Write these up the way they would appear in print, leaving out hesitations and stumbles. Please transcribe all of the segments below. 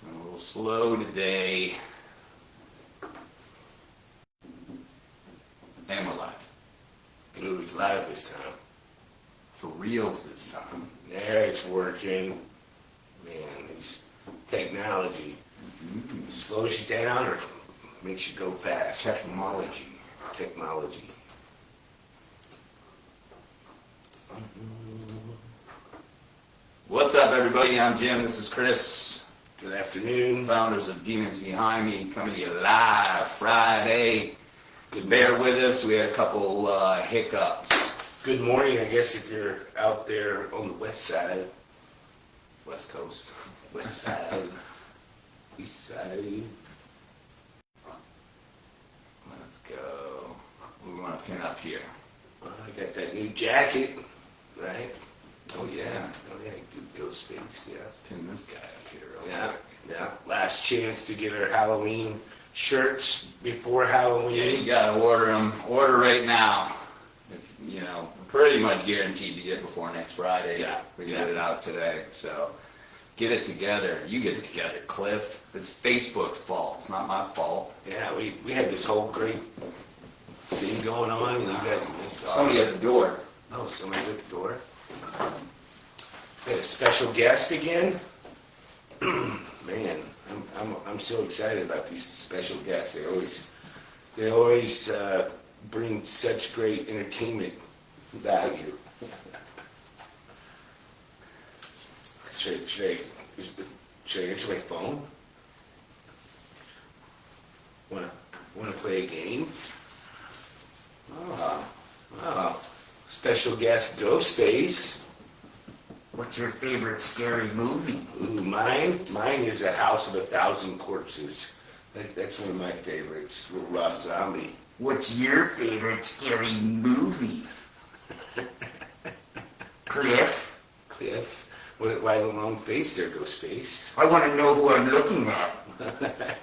A little slow today. And we're live. Ooh, it's live this time. For reals this time. There, it's working. Man, these technology slows you down or makes you go fast. Technology. Technology. What's up, everybody? I'm Jim. This is Chris. Good afternoon. Founders of Demons Behind Me, coming to you live Friday. Bear with us. We had a couple hiccups. Good morning, I guess, if you're out there on the west side. West Coast. West side. East side. Let's go. We want to pin up here. Well, I got that new jacket, right? Oh, yeah. Oh, yeah, good ghost face, yeah. Let's pin this guy up here real Yeah, quick. yeah. Last chance to get our Halloween shirts before Halloween. Yeah, you got to order them. Order right now. You know, pretty much guaranteed to get before next Friday. Yeah. We get it out today, so get it together. You get it together, Cliff. It's Facebook's fault. It's not my fault. Yeah, we had this whole great thing going on, and you guys missed off. Somebody at the door. Oh, somebody's at the door. Got a special guest again. Man, I'm so excited about these special guests. They always bring such great entertainment value. Should I get you my phone? Wanna play a game? Oh, special guest Ghostface. What's your favorite scary movie? Ooh, mine is A House of 1,000 Corpses. That's one of my favorites with Rob Zombie. What's your favorite scary movie? Cliff? Cliff? Why the long face there, Ghostface? I want to know who I'm looking at.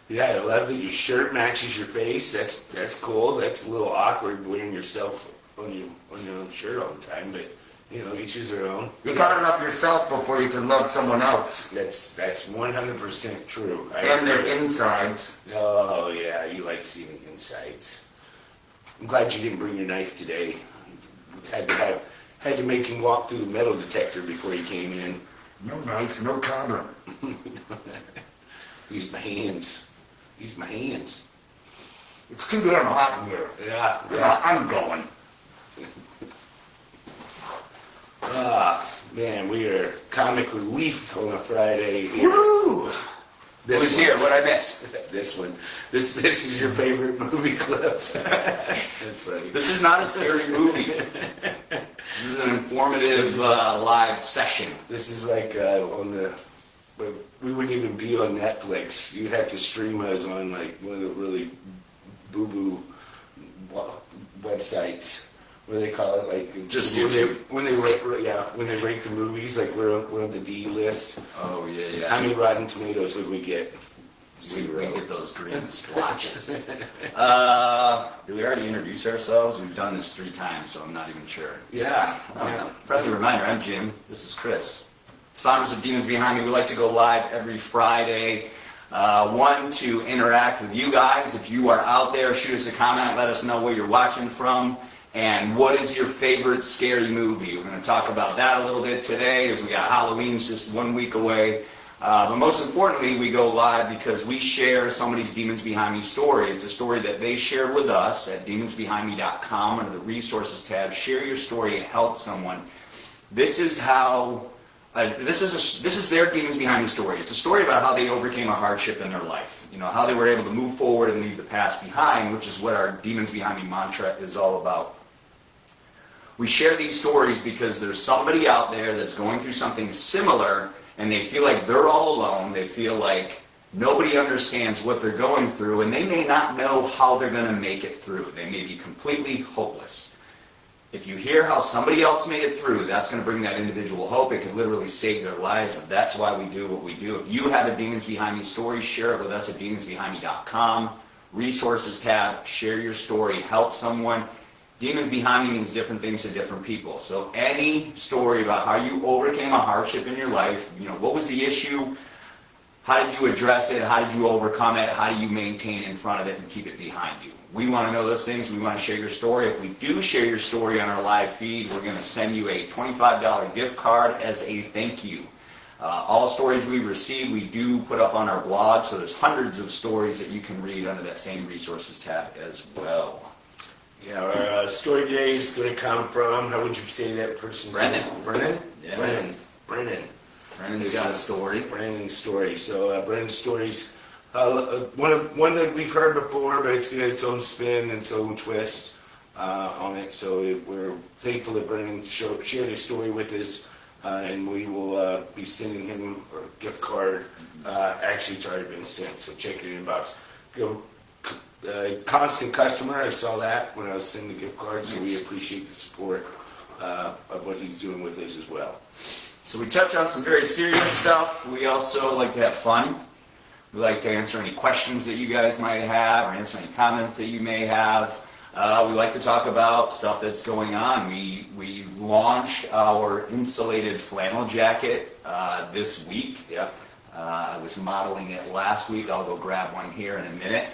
Yeah, I love that your shirt matches your face. That's cool. That's a little awkward wearing yourself on your own shirt all the time, but you know, each is their own. You gotta love yourself before you can love someone else. That's 100% true. And their insides. Oh yeah, you like seeing insides. I'm glad you didn't bring your knife today. Had to make him walk through the metal detector before he came in. No knife, no problem. Use my hands. Use my hands. It's too damn hot in here. Yeah. I'm going. Man, we are comic relief on a Friday. Woo! Who's here? What'd I miss? This one. This is your favorite movie, Cliff. That's funny. This is not a scary movie. This is an informative live session. This is like we wouldn't even be on Netflix. You'd have to stream us on like one of the really boo-boo websites. What do they call it? Like just when they rate the movies, like we're on the D list. Oh yeah. How many Rotten Tomatoes would we get? We get those green splotches. Did we already introduce ourselves? We've done this 3 times, so I'm not even sure. Yeah. Friendly reminder, I'm Jim. This is Chris. Founders of Demons Behind Me. We like to go live every Friday. One, to interact with you guys. If you are out there, shoot us a comment. Let us know where you're watching from. And what is your favorite scary movie? We're going to talk about that a little bit today, as we got Halloween's just 1 week away. But most importantly, we go live because we share somebody's Demons Behind Me story. It's a story that they shared with us at demonsbehindme.com under the resources tab. Share your story, help someone. This is how. This is their Demons Behind Me story. It's a story about how they overcame a hardship in their life. You know, how they were able to move forward and leave the past behind, which is what our Demons Behind Me mantra is all about. We share these stories because there's somebody out there that's going through something similar, and they feel like they're all alone. They feel like nobody understands what they're going through, and they may not know how they're going to make it through. They may be completely hopeless. If you hear how somebody else made it through, that's going to bring that individual hope. It could literally save their lives, and that's why we do what we do. If you have a Demons Behind Me story, share it with us at demonsbehindme.com. Resources tab, share your story, help someone. Demons Behind Me means different things to different people. So any story about how you overcame a hardship in your life, you know, what was the issue? How did you address it? How did you overcome it? How do you maintain in front of it and keep it behind you? We want to know those things. We want to share your story. If we do share your story on our live feed, we're going to send you a $25 gift card as a thank you. All stories we receive, we do put up on our blog, so there's hundreds of stories that you can read under that same resources tab as well. Yeah, our story today is going to come from, how would you say that person's Brennan. name? Brennan? Yeah. Brennan. Brennan's got a story. Brennan's story. So Brennan's story's one that we've heard before, but it's got its own spin and its own twist on it. So we're thankful that Brennan shared his story with us, and we will be sending him a gift card. Actually, it's already been sent, so check your inbox. Go. Constant customer, I saw that when I was sending the gift card, so we appreciate the support of what he's doing with us as well. So we touch on some very serious stuff. We also like to have fun. We like to answer any questions that you guys might have or answer any comments that you may have. We like to talk about stuff that's going on. We launch our insulated flannel jacket this week. Yep. I was modeling it last week. I'll go grab one here in a minute.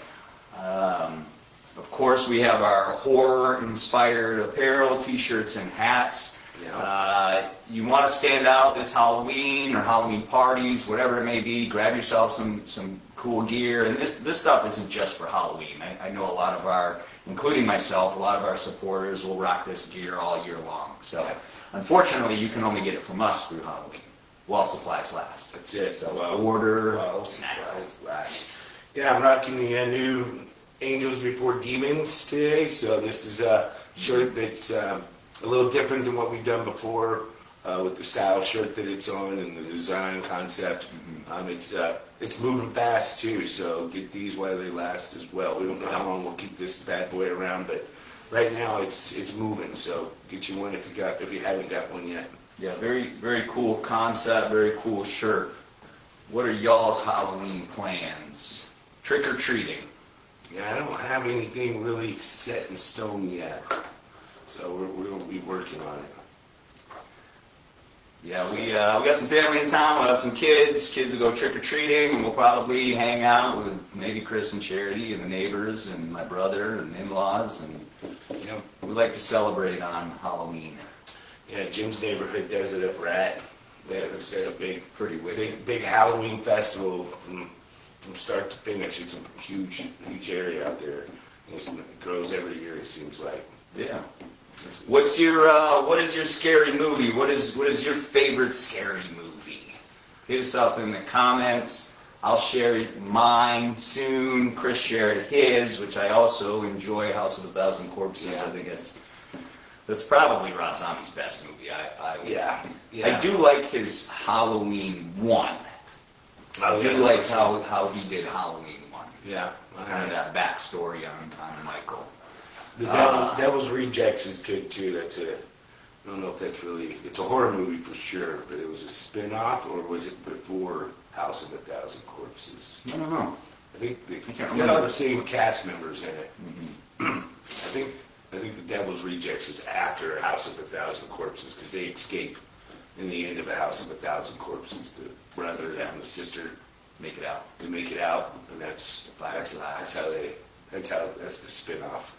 Of course, we have our horror-inspired apparel, t-shirts, and hats. Yeah. You want to stand out this Halloween or Halloween parties, whatever it may be, grab yourself some cool gear. And this stuff isn't just for Halloween. I know a lot of our, including myself, a lot of our supporters will rock this gear all year long. So, Yeah. Unfortunately, you can only get it from us through Halloween, while supplies last. That's it. So order, Well, snap. last. Yeah, I'm rocking the new Angels Before Demons today. So this is a shirt that's a little different than what we've done before with the style shirt that it's on and the design concept. It's moving fast too, so get these while they last as well. We don't know how long we'll keep this bad boy around, but right now it's moving. So get you one if you haven't got one yet. Yeah, very, very cool concept, very cool shirt. What are y'all's Halloween plans? Trick or treating? Yeah, I don't have anything really set in stone yet, so we're going to be working on it. Yeah, we got some family in town. We'll have some kids. Kids will go trick or treating, and we'll probably hang out with maybe Chris and Charity and the neighbors and my brother and in-laws. And Yep. we like to celebrate on Halloween. Yeah, Jim's neighborhood does it up Rat. They're a Pretty wicked. big Halloween festival from start to finish. It's a huge area out there. It grows every year, it seems like. Yeah. What is your scary movie? What is your favorite scary movie? Hit us up in the comments. I'll share mine soon. Chris shared his, which I also enjoy, House of a Thousand Corpses. Yeah. I think that's probably Rob Zombie's best movie. Yeah. I do like his Halloween 1. I do like how he did Halloween 1. Yeah. Kind of that backstory on Michael. The Devil's Rejects is good too. I don't know if that's really, it's a horror movie for sure, but it was a spin-off, or was it before House of a Thousand Corpses? I don't know. I think can't it's got remember. all the same cast members in it. Mm-hmm. I think the Devil's Rejects was after House of a Thousand Corpses, because they escape in the end of a House of a Thousand Corpses. The brother and the sister, Make it out. they make it out, and that's the spin-off.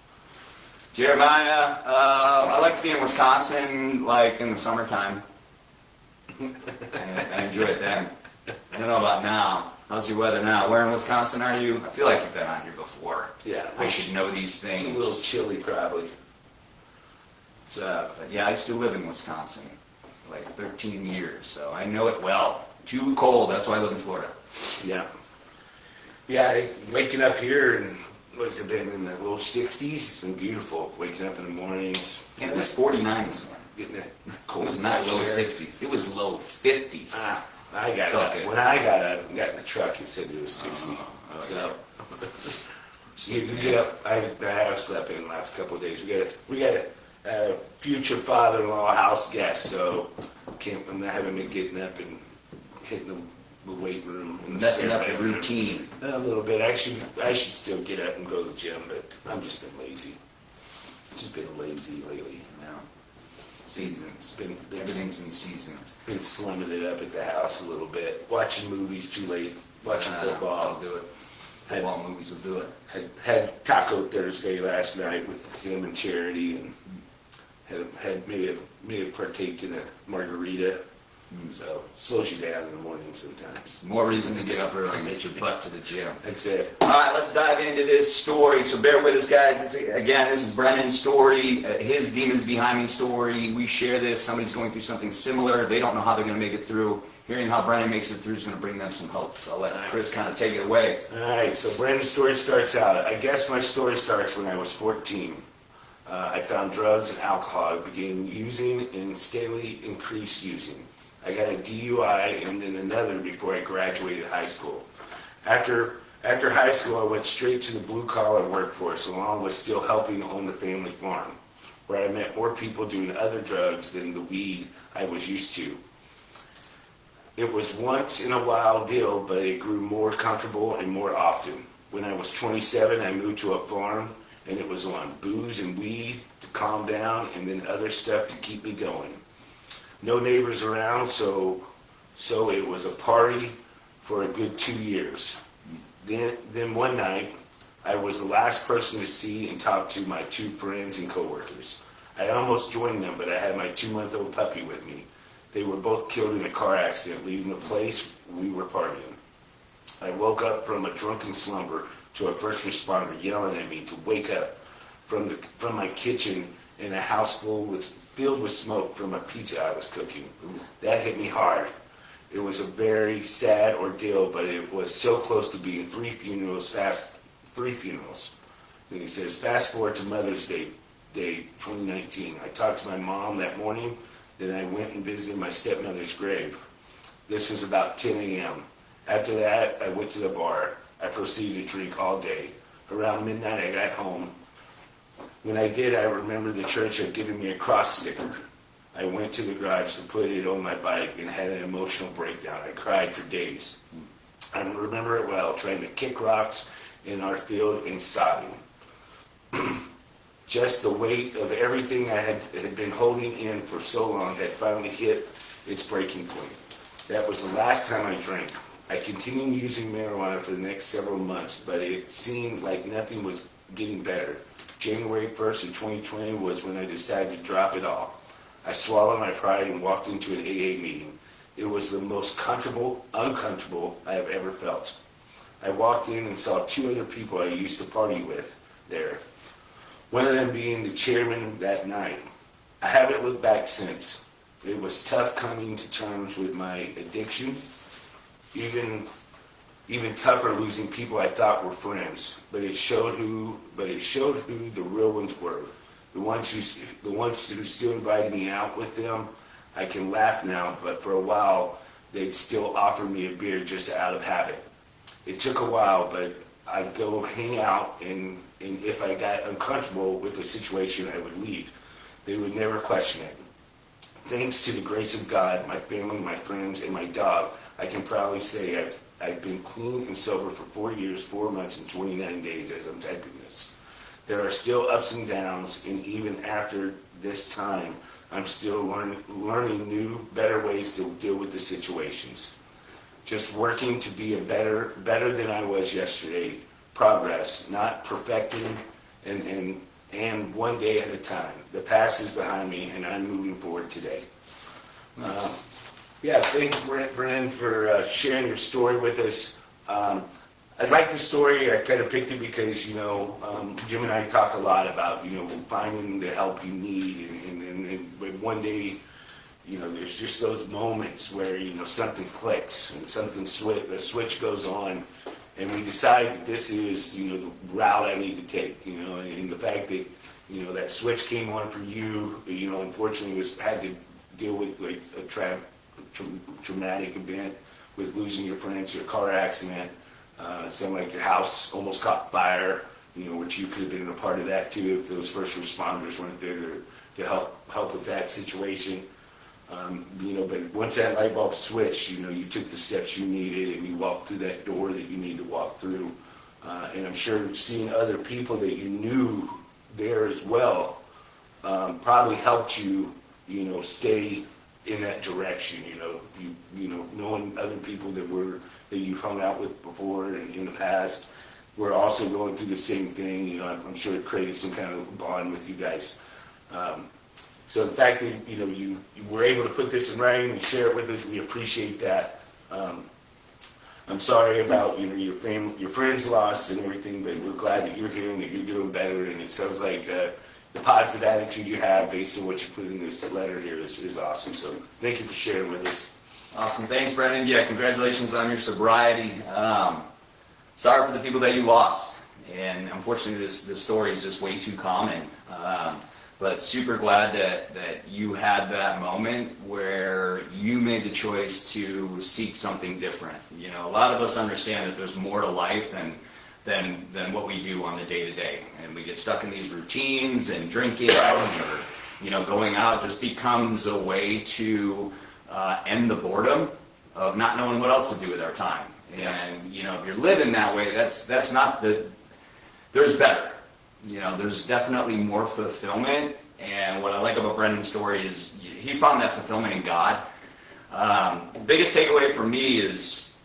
Jeremiah, I like to be in Wisconsin, like in the summertime. I enjoy it then. I don't know about now. How's your weather now? Where in Wisconsin are you? I feel like you've been on here before. Yeah, I should know these things. It's a little chilly, probably. But yeah, I used to live in Wisconsin, like 13 years, so I know it well. Too cold, that's why I live in Florida. Yeah. Waking up here and what's it been in the low 60s? It's been beautiful. Waking up in the mornings. Yeah, it was 49 this morning. Getting it It cold. was not low fresh air. 60s. It was low 50s. I got Felt up. good. When I got up and got in the truck, it said it was 60. Oh, So you get up. I have slept in the last couple of days. We got a future father-in-law house guest, so I'm not having been getting up and hitting the weight room and Messing up the routine. A little bit. I should still get up and go to the gym, but I'm just been lazy. Just been lazy lately. No. Seasons. Been Everything's in seasons. slumming it up at the house a little bit. Watching movies too late watching football. I'll do it. Football movies will do it. Had Taco Thursday last night with him and Charity, and had may have partaked in a margarita. So slows you down in the morning sometimes. More reason to get up early and get your butt to the gym. That's it. All right, let's dive into this story. So bear with us, guys. This is Brennan's story, his Demons Behind Me story. We share this. Somebody's going through something similar. They don't know how they're going to make it through. Hearing how Brennan makes it through is going to bring them some hope. So I'll let Chris kind of take it away. All right, so Brennan's story starts out. I guess my story starts when I was 14. I found drugs and alcohol. I began using and steadily increased using. I got a DUI and then another before I graduated high school. After high school, I went straight to the blue-collar workforce, along with still helping own the family farm, where I met more people doing other drugs than the weed I was used to. It was once in a while deal, but it grew more comfortable and more often. When I was 27, I moved to a farm, and it was on booze and weed to calm down, and then other stuff to keep me going. No neighbors around, so it was a party for a good 2 years. Then one night, I was the last person to see and talk to my two friends and coworkers. I almost joined them, but I had my 2-month-old puppy with me. They were both killed in a car accident, leaving the place we were partying. I woke up from a drunken slumber to a first responder yelling at me to wake up from my kitchen in a house filled with smoke from a pizza I was cooking. That hit me hard. It was a very sad ordeal, but it was so close to being 3 funerals. Then he says, fast forward to Mother's Day 2019. I talked to my mom that morning, then I went and visited my stepmother's grave. This was about 10 a.m. After that, I went to the bar. I proceeded to drink all day. Around midnight, I got home. When I did, I remember the church had given me a cross sticker. I went to the garage to put it on my bike and had an emotional breakdown. I cried for days. I remember it well, trying to kick rocks in our field and sobbing. Just the weight of everything I had been holding in for so long had finally hit its breaking point. That was the last time I drank. I continued using marijuana for the next several months, but it seemed like nothing was getting better. January 1st of 2020 was when I decided to drop it all. I swallowed my pride and walked into an AA meeting. It was the most uncomfortable I have ever felt. I walked in and saw 2 other people I used to party with there, one of them being the chairman that night. I haven't looked back since. It was tough coming to terms with my addiction, even tougher losing people I thought were friends, but it showed who the real ones were. The ones who still invited me out with them. I can laugh now, but for a while they'd still offer me a beer just out of habit. It took a while, but I'd go hang out, and if I got uncomfortable with the situation, I would leave. They would never question it. Thanks to the grace of God, my family, my friends, and my dog, I can proudly say I've been clean and sober for 4 years, 4 months, and 29 days as I'm typing this. There are still ups and downs, and even after this time, I'm still learning new, better ways to deal with the situations. Just working to be better than I was yesterday. Progress, not perfecting, and one day at a time. The past is behind me, and I'm moving forward today. Thanks, Brennan, for sharing your story with us. I like the story. I kind of picked it because, Jim and I talk a lot about, finding the help you need, and one day, there's just those moments where, something clicks and a switch goes on, and we decide that this is, the route I need to take, and the fact that, that switch came on for you, unfortunately had to deal with like a traumatic event with losing your friends to a car accident. It sounded like your house almost caught fire, which you could have been a part of that too if those first responders weren't there to help with that situation. But once that light bulb switched, you took the steps you needed and you walked through that door that you need to walk through. And I'm sure seeing other people that you knew there as well probably helped you, stay in that direction. Knowing other people that you've hung out with before and in the past were also going through the same thing. I'm sure it created some kind of bond with you guys. So the fact that you were able to put this in writing and share it with us, we appreciate that. I'm sorry about your friends' loss and everything, but we're glad that you're here and that you're doing better. And it sounds like the positive attitude you have based on what you put in this letter here is awesome. So thank you for sharing with us. Awesome. Thanks, Brendan. Yeah, congratulations on your sobriety. Sorry for the people that you lost. And unfortunately, this story is just way too common. But super glad that you had that moment where you made the choice to seek something different. A lot of us understand that there's more to life than what we do on the day-to-day. And we get stuck in these routines, and drinking or going out just becomes a way to end the boredom of not knowing what else to do with our time. And if you're living that way, that's not there's better. There's definitely more fulfillment. And what I like about Brendan's story is he found that fulfillment in God. The biggest takeaway for me is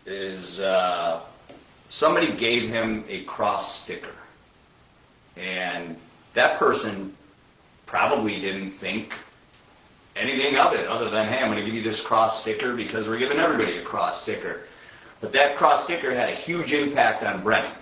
somebody gave him a cross sticker. And that person probably didn't think anything of it other than, hey, I'm going to give you this cross sticker because we're giving everybody a cross sticker. But that cross sticker had a huge impact on Brendan.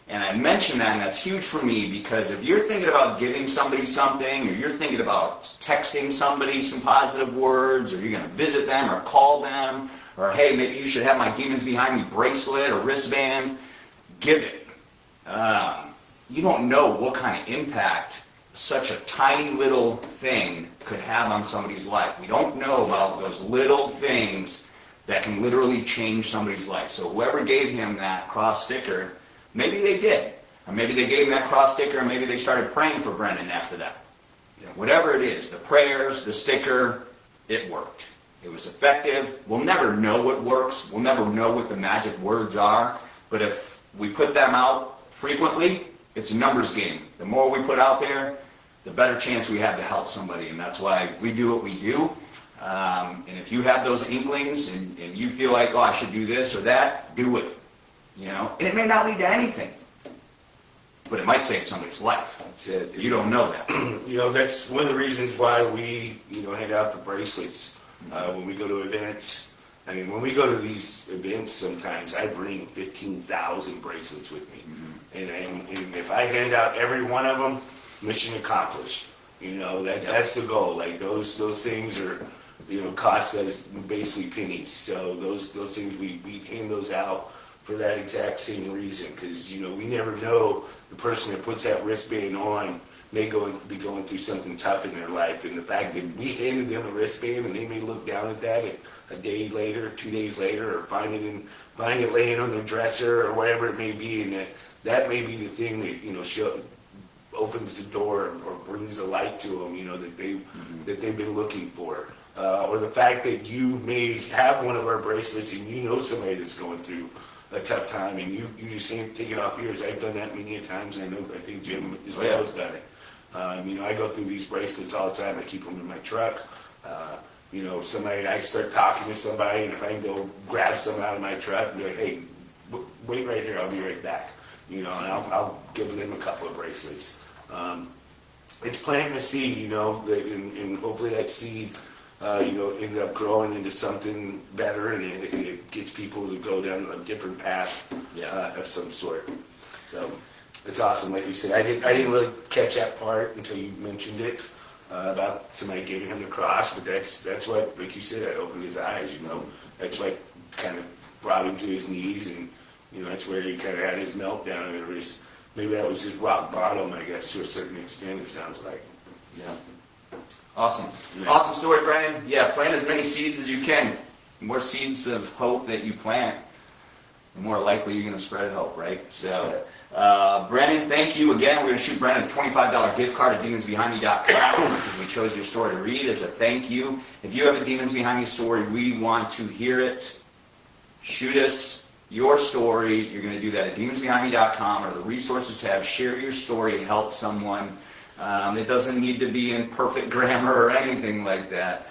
And I mention that, and that's huge for me, because if you're thinking about giving somebody something, or you're thinking about texting somebody some positive words, or you're going to visit them or call them, or hey, maybe you should have my Demons Behind Me bracelet or wristband, give it. You don't know what kind of impact such a tiny little thing could have on somebody's life. We don't know about those little things that can literally change somebody's life. So whoever gave him that cross sticker, maybe they did. Or maybe they gave him that cross sticker, and maybe they started praying for Brendan after that. Whatever it is, the prayers, the sticker, it worked. It was effective. We'll never know what works. We'll never know what the magic words are. But if we put them out frequently, it's a numbers game. The more we put out there, the better chance we have to help somebody. And that's why we do what we do. And if you have those inklings and you feel like, oh, I should do this or that, do it. And it may not lead to anything, but it might save somebody's life. That's it. You don't know that. That's one of the reasons why we, hand out the bracelets when we go to events. I mean, when we go to these events, sometimes I bring 15,000 bracelets with me. Mm-hmm. And if I hand out every one of them, mission accomplished. That's the goal. Like those things are, cost us basically pennies. So those things we hand those out for that exact same reason, because we never know the person that puts that wristband on may be going through something tough in their life, and the fact that we handed them a wristband and they may look down at that a day later, 2 days later, or find it laying on their dresser or whatever it may be, and that may be the thing that opens the door or brings a light to them, that they've been looking for, or the fact that you may have one of our bracelets and somebody that's going through a tough time, and you just can't take it off yours. I've done that many times, and I think Jim as well has done it. I go through these bracelets all the time. I keep them in my truck. I start talking to somebody, and if I can go grab some out of my truck and be like, hey, wait right here, I'll be right back. And I'll give them a couple of bracelets. It's planting a seed, and hopefully that seed end up growing into something better, and it gets people to go down a different path of some sort. So it's awesome. Like you said, I didn't really catch that part until you mentioned it about somebody giving him the cross, but that's what, like you said, that opened his eyes. That's what kind of brought him to his knees, and that's where he kind of had his meltdown. Maybe that was his rock bottom, I guess, to a certain extent. It sounds like. Yeah. Awesome. Yeah. Awesome story, Brian. Yeah, plant as many seeds as you can. The more seeds of hope that you plant, the more likely you're going to spread hope, right? So, Brendan, thank you again. We're going to shoot Brendan a $25 gift card at demonsbehindme.com because we chose your story to read as a thank you. If you have a Demons Behind Me story, we want to hear it. Shoot us your story. You're going to do that at demonsbehindme.com or the resources tab. Share your story. Help someone. It doesn't need to be in perfect grammar or anything like that.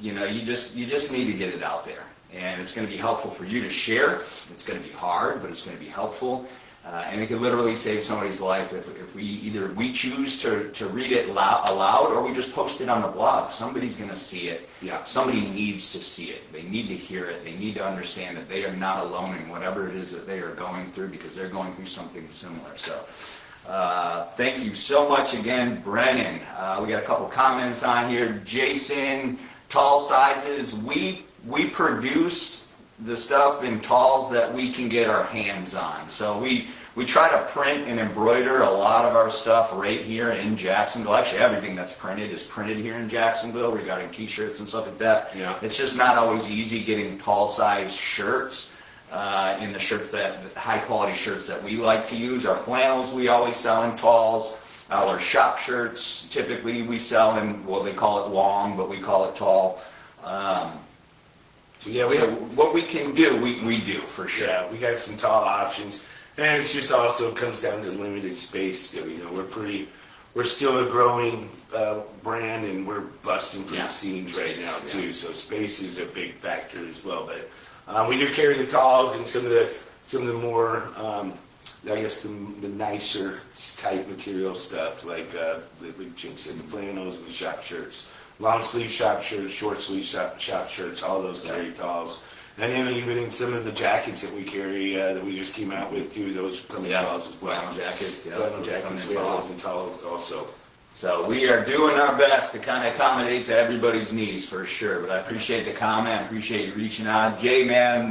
You just need to get it out there. And it's going to be helpful for you to share. It's going to be hard, but it's going to be helpful. And it could literally save somebody's life if we choose to read it aloud, or we just post it on the blog. Somebody's going to see it. Yeah. Somebody needs to see it. They need to hear it. They need to understand that they are not alone in whatever it is that they are going through, because they're going through something similar. So thank you so much again, Brennan. We got a couple comments on here. Jason, tall sizes. We produce the stuff in talls that we can get our hands on. So we try to print and embroider a lot of our stuff right here in Jacksonville. Actually, everything that's printed is printed here in Jacksonville regarding t-shirts and stuff like that. Yeah. It's just not always easy getting tall size shirts in the high quality shirts that we like to use. Our flannels we always sell in talls. Our shop shirts typically we sell in, well, they call it long, but we call it tall. What we can do, we do for sure. Yeah, we got some tall options, and it just also comes down to limited space. Still, we're still a growing brand, and we're busting for the seams right now too. So space is a big factor as well. But we do carry the talls and some of the more, I guess the nicer type material stuff, like the Jim said, the flannels and the shop shirts. Long sleeve shop shirts, short sleeve shop shirts, all those carry talls. And then even in some of the jackets that we carry that we just came out with too, those come in talls as well. Flannel jackets, flannels and talls also. So we are doing our best to kind of accommodate to everybody's needs for sure. But I appreciate the comment. I appreciate you reaching out. Jay, man,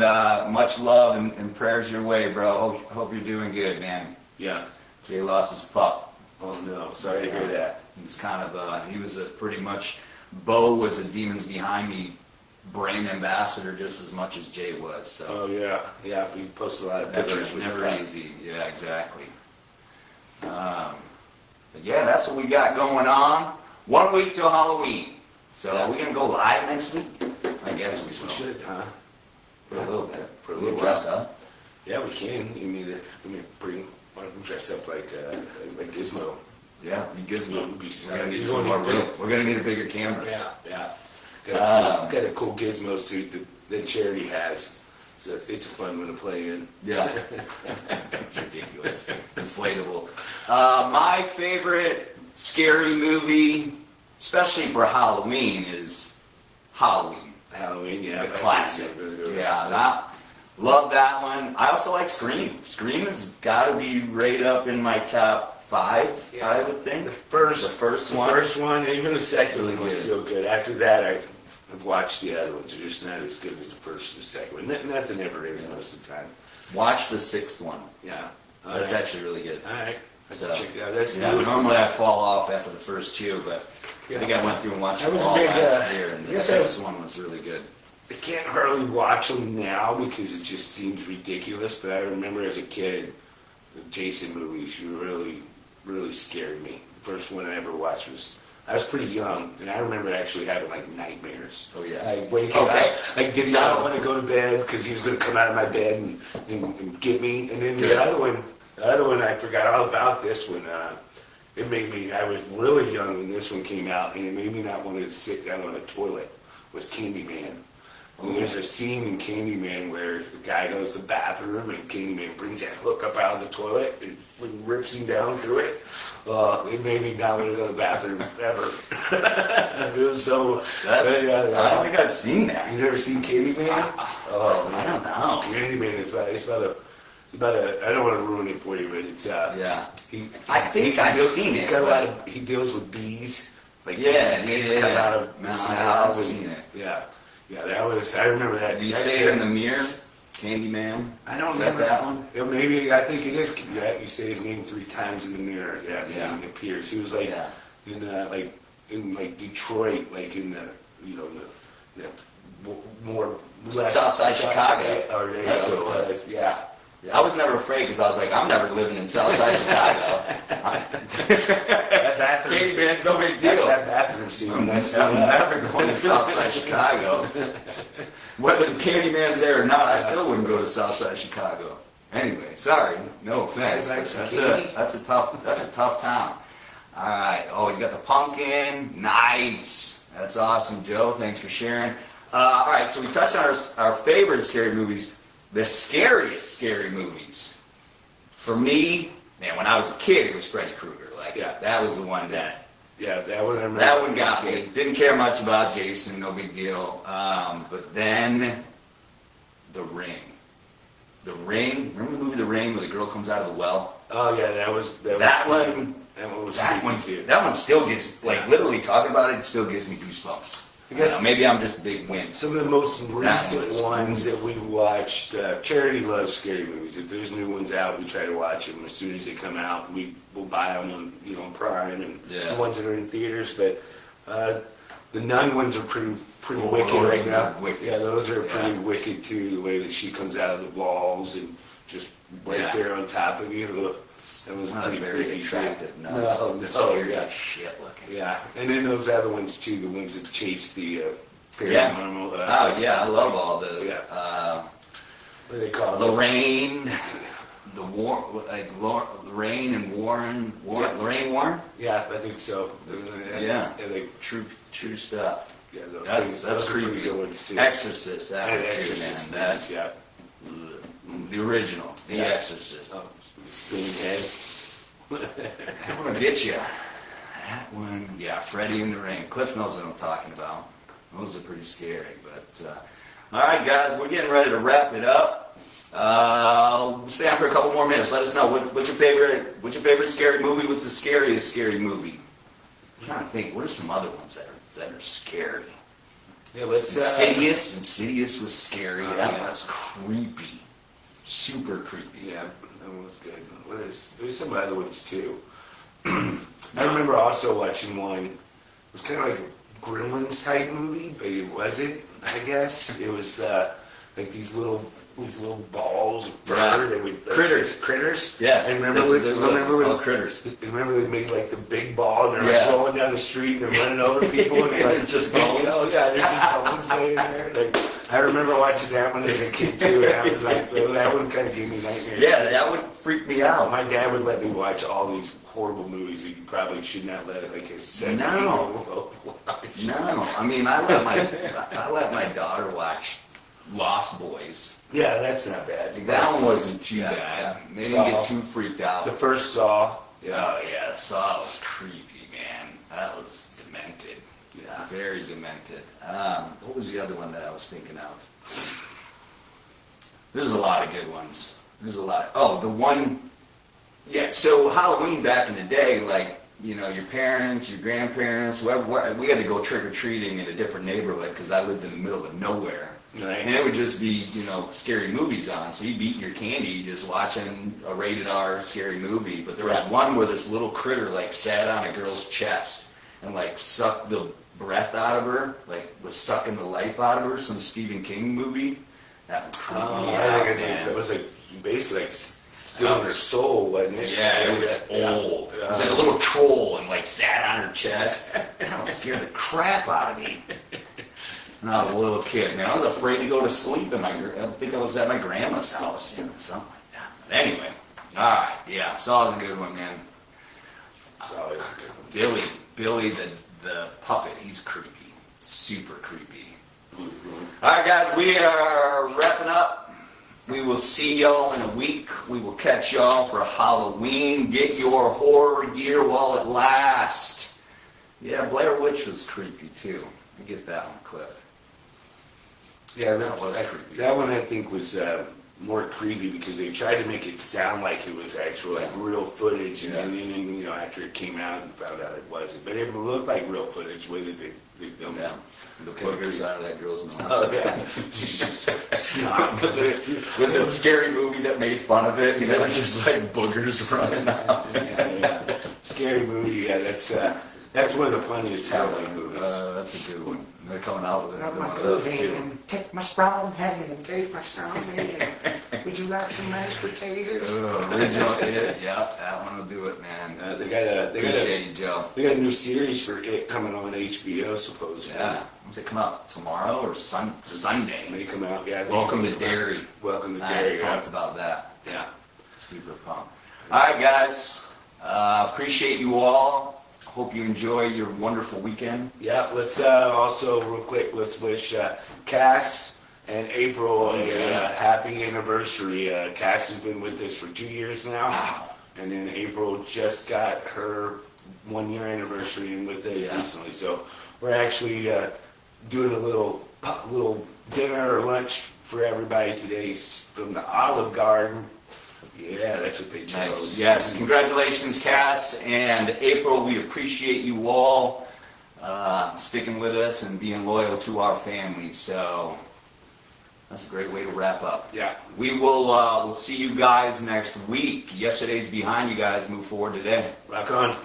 much love and prayers your way, bro. Hope you're doing good, man. Yeah. Jay lost his pup. Oh no, sorry to hear that. He was he was pretty much, Bo was a Demons Behind Me brand ambassador just as much as Jay was. So. Oh yeah. We post a lot of pictures. Never easy. Yeah, exactly. But yeah, that's what we got going on. 1 week till Halloween. So are we gonna go live next week? I guess we should, huh? For a little bit. For a little dress while. up. Yeah, we can. You need to why don't we dress up like Gizmo? Yeah, we Gizmo. We're gonna need some more room. We're gonna need a bigger camera. Yeah. Got a cool Gizmo suit that Charity has. So it's a fun one to play in. Yeah. It's ridiculous. Inflatable. My favorite scary movie, especially for Halloween, is Halloween. Halloween, yeah. The classic. Love that one. I also like Scream. Scream has got to be right up in my top 5, I would think. The first one, even the second one was still good. After that, I've watched the other ones. They're just not as good as the first and the second one. Nothing ever is most of the time. Watch the 6th one. Yeah. That's actually really good. All right. So, check it out. normally I fall off after the first 2, but I think I went through and watched them all last year, and the 6th one was really good. I can't hardly watch them now because it just seems ridiculous, but I remember as a kid, the Jason movies really scared me. The first one I ever watched I was pretty young, and I remember actually having like nightmares. Oh yeah. I wake up, I did not want to go to bed because he was going to come out of my bed and get me. And then the other one, I forgot all about this one. I was really young when this one came out, and it made me not want to sit down on a toilet, was Candyman. And there's a scene in Candyman where the guy goes to the bathroom and Candyman brings that hook up out of the toilet and rips him down through it. It made me not want to go to the bathroom ever. It was so... I don't think I've seen that. You never seen Candyman? I don't know. Candyman is about a... I don't want to ruin it for you, but it's... I think I've seen it. He deals with bees. Like bees come out of his mouth. I've seen it. Yeah, I remember that. Do you say it in the mirror? Candyman? I don't remember that one. Yeah, maybe, I think it is. Yeah, you say his name 3 times in the mirror. Yeah. And it appears. He was like in Detroit, like in the more Southside Chicago. That's what it was. Yeah. I was never afraid because I was like, I'm never living in Southside Chicago. That bathroom Candyman's no big deal. That bathroom scene. I'm never going to Southside Chicago. Whether the Candyman's there or not, I still wouldn't go to Southside Chicago. Anyway, sorry, no offense. That's a tough town. All right. Oh, he's got the pumpkin. Nice. That's awesome, Joe. Thanks for sharing. All right, so we touched on our favorite scary movies. The scariest scary movies. For me, man, when I was a kid, it was Freddy Krueger. Like, that was the one that... Yeah, that one I remember. That one got me. Didn't care much about Jason, no big deal. But then, The Ring. The Ring, remember the movie The Ring where the girl comes out of the well? Oh yeah, that one still gets, like, literally talking about it still gives me goosebumps. I guess maybe I'm just a big wimp. Some of the most recent ones that we've watched, Charity loves scary movies. If there's new ones out, we try to watch them as soon as they come out. We'll buy them on, on Prime and the ones that are in theaters. But the Nun ones are pretty wicked right now. Yeah, those are pretty wicked too. The way that she comes out of the walls and just right there on top of you. That was not pretty very attractive. No, scary yeah. shit looking. Yeah, and then those other ones too, the ones that chase the paranormal. I love all the. What do they call Lorraine, the war, like Lorraine and Warren. Lorraine Warren. Yeah, I think so. True stuff. Yeah, that's creepy. Good ones too. Exorcist, that one too, Exorcist, man. The original, The Exorcist. Oh, spinning head. That one will get you. That one, Freddy in the Ring. Cliff knows what I'm talking about. Those are pretty scary, but all right, guys, we're getting ready to wrap it up. We'll stay on for a couple more minutes. Let us know what's your favorite scary movie. What's the scariest scary movie? I'm trying to think. What are some other ones that are scary? Yeah, let's. Insidious. Insidious was scary. That was creepy. Super creepy. Yeah, that one was good. There's some other ones too. I remember also watching one. It was kind of like a Gremlins type movie, but it wasn't. I guess it was like these little balls of fur. They would critters. Yeah, and remember critters. Remember they made like the big ball and they're like rolling down the street and they're running over people and they're like just bones. They're just bones laying there. Like, I remember watching that one as a kid too, and I was like, that one kind of gave me nightmares. Yeah, that would freak me out. My dad would let me watch all these horrible movies that you probably should not let like a 7-year-old watch. No, I mean I let my daughter watch Lost Boys. Yeah, that's not bad. That one wasn't too bad. They didn't get too freaked out. The first Saw. Oh yeah, the Saw was creepy, man. That was demented. Yeah, very demented. What was the other one that I was thinking of? There's a lot of good ones. There's a lot. The one. Yeah. So Halloween back in the day, like your parents, your grandparents, whoever, we had to go trick or treating in a different neighborhood because I lived in the middle of nowhere. Right. And it would just be, scary movies on. So you'd be eating your candy just watching a rated R scary movie. But there was one where this little critter like sat on a girl's chest and like sucked the breath out of her, like was sucking the life out of her. Some Stephen King movie. That was creepy. It was like basically like stealing her soul, wasn't it? Yeah, it was old. It was like a little troll and like sat on her chest. That scared the crap out of me. When I was a little kid, man, I was afraid to go to sleep I think I was at my grandma's house, something like that. But anyway, all right, Saw's a good one, man. Saw is a good one. Billy the puppet, he's creepy, super creepy. All right, guys, we are wrapping up. We will see y'all in a week. We will catch y'all for Halloween. Get your horror gear while it lasts. Yeah, Blair Witch was creepy too. I get that one, Cliff. Yeah, that one I think was more creepy because they tried to make it sound like it was actual, like real footage, and then after it came out and found out it wasn't, but it looked like real footage the way that they filmed it. The boogers out of that girl's nose. Oh yeah, just snot. Was it a scary movie that made fun of it? It was just like boogers running out. Yeah. Scary movie. Yeah, that's one of the funniest Halloween movies. That's a good one. They're coming out with Got my one of good those hand, too. take my strong hand, and take my strong hand. Would you like some mashed potatoes? Original, that one will do it, man. They got you, Joe. a new series for it coming on HBO supposedly. Yeah, when's it come out? Tomorrow or Sunday? They come out. Yeah. Welcome to Derry. Welcome to Derry. I'm pumped about that. Yeah. Super pumped. All right, guys. Appreciate you all. hope you enjoy your wonderful weekend. Yeah, let's also real quick, let's wish Cass and April a happy anniversary. Cass has been with us for 2 years now. Wow. And then April just got her 1 year anniversary and with us recently. So we're actually doing a little dinner or lunch for everybody today from the Olive Garden. Yeah, that's what they chose. Nice. Yes, congratulations, Cass and April. We appreciate you all sticking with us and being loyal to our family. So that's a great way to wrap up. Yeah. We will we'll see you guys next week. Yesterday's behind you guys. Move forward today. Rock on.